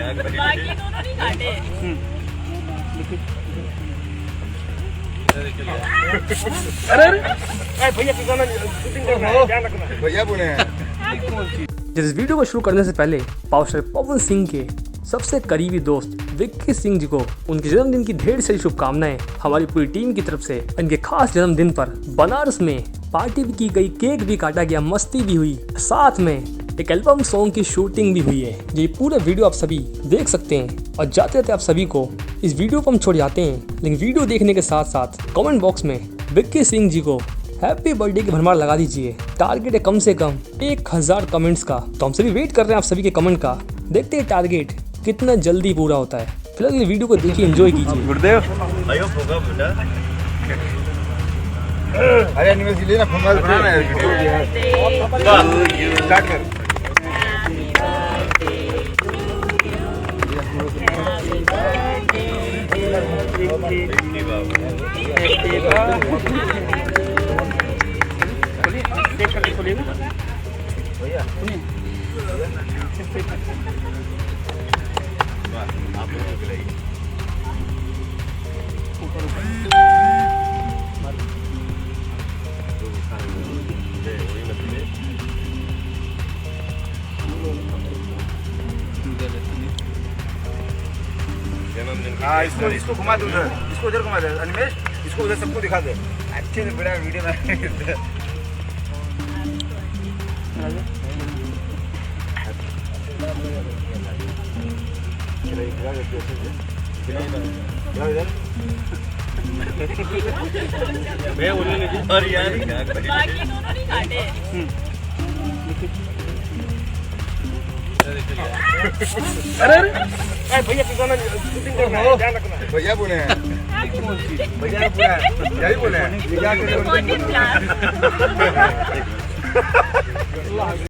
बाकी दोनों नहीं काटे। भैया बोले हैं। इस वीडियो को शुरू करने से पहले पावर स्टार पवन सिंह के सबसे करीबी दोस्त विक्की सिंह जी को उनके जन्मदिन की ढेर सारी शुभकामनाएं हमारी पूरी टीम की तरफ से। इनके खास जन्मदिन पर बनारस में पार्टी भी की गई, केक भी काटा गया, मस्ती भी हुई, साथ में एक एल्बम सॉन्ग की शूटिंग भी हुई है। ये पूरे वीडियो आप सभी देख सकते हैं। और जाते जाते आप सभी को इस वीडियो को हम छोड़ जाते हैं, लेकिन वीडियो देखने के साथ साथ कमेंट बॉक्स में विक्की सिंह जी को हैप्पी बर्थडे की भरमार लगा दीजिए। टारगेट है कम से कम 1000 कमेंट्स का, तो हम सभी वेट कर रहे हैं आप सभी के कमेंट का। देखते हैं टारगेट कितना जल्दी पूरा होता है। फिलहाल ये वीडियो को देखिए, एंजॉय कीजिए। गुरुदेव अरे एनिवर्सरी लेना फंगल बनाना है। स्टार्ट कर। हाँ, इसको घुमा दे उधर, इसको उधर घुमा दे अनिमेश, इसको उधर सबको दिखा दे। अच्छे से बड़ा वीडियो बना। बाकी दोनों नहीं काटे। भैया बोले हैं। भैया बोले हैं। प्लान